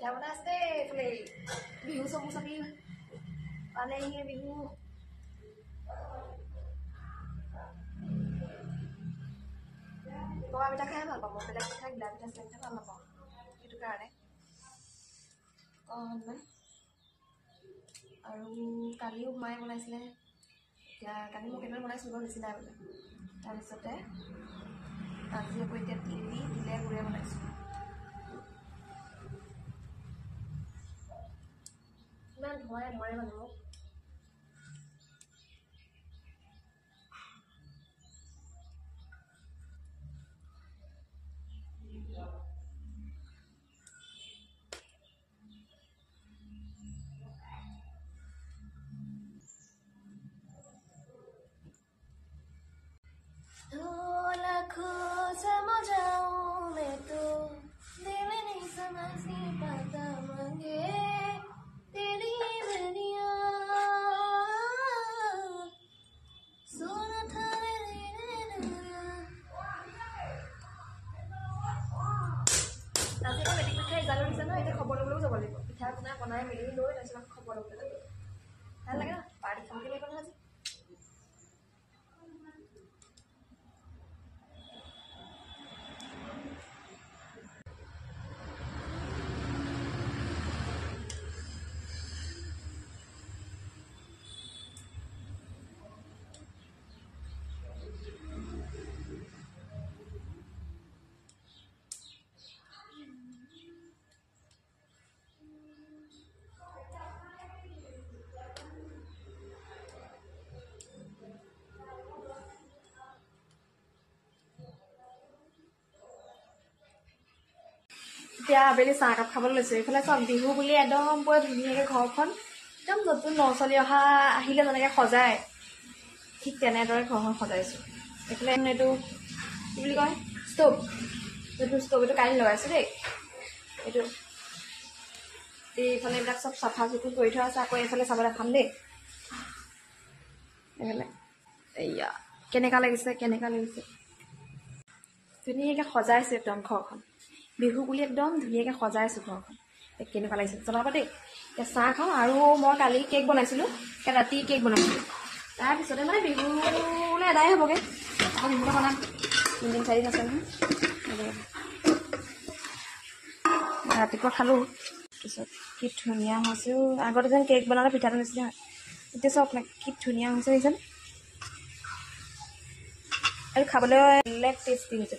পিঠা বনাই আছে দেই এইফালে বিহু চমু চাপি পালেহিয়ে বিহু বগা পিঠা খাই ভাল পাওঁ মই বেলেগ পিঠা ঘিলা পিঠা চিলা পিঠা ভাল নাপাওঁ সেইটো কাৰণে আৰু কালিও মায়ে বনাইছিলে এতিয়া কালি মই কেইটামান বনাইছিলোঁ বেছি নাই বোলে তাৰপিছতে আজি আকৌ এতিয়া তিল দি তিলে গুড়ে বনাইছোঁ ইমান ধোঁৱাই ধৰে মানুহক लाखों समा जाऊं मैं तो दिल नहीं समझती पता मांगे तेरी बनिया सोना था আজি মেট্ৰিক পৰীক্ষা ৰিজাল্ট দিছে নহয় এতিয়া খবৰ ল'বলৈও যাব লাগিব পিঠা পনা বনাই মেলি লৈ তাৰপিছত খবৰ ল'বলৈ যাব ভাল লাগে ন পাৰ্টি খাবলৈ লাগিব নহয় আজি এতিয়া আবেলি চাহ একাপ খাবলৈ লৈছোঁ এইফালে চব বিহু বুলি একদম পুৰা ধুনীয়াকৈ ঘৰখন একদম নতুন ল'ৰা ছোৱালী আহিলে যেনেকৈ সজায় ঠিক তেনেদৰে ঘৰখন সজাইছোঁ এইফালে এইটো কি বুলি কয় ষ্ট'ভ এইটো কালি লগাইছোঁ দেই এইটো এইফালে এইবিলাক চব চাফা চুফি কৰি থোৱা আছে আকৌ এইফালে চাবলৈ খাম দেই এইফালে এয়া কেনেকুৱা লাগিছে ধুনীয়াকৈ সজাইছোঁ একদম ঘৰখন বিহু বুলি একদম ধুনীয়াকৈ সজাইছোঁ ঘৰখন কেনেকুৱা লাগিছে জনাব দেই এতিয়া চাহ খাওঁ আৰু মই কালি কেক বনাইছিলোঁ ৰাতি কেক বনাইছিলোঁ তাৰপিছতে মানে বিহুলৈ এদাই হ'বগৈ আকৌ বিহুলৈ বনাম 3 দিন 4 দিন আছে নহয় ৰাতিপুৱা খালোঁ তাৰপিছত কি ধুনীয়া হৈছে আগতে যেন কেক বনালে পিঠাটো নিচিনা হয় এতিয়া চব কি ধুনীয়া হৈছে দেখিছেনে আৰু খাবলৈ বেলেগ টেষ্টি হৈছে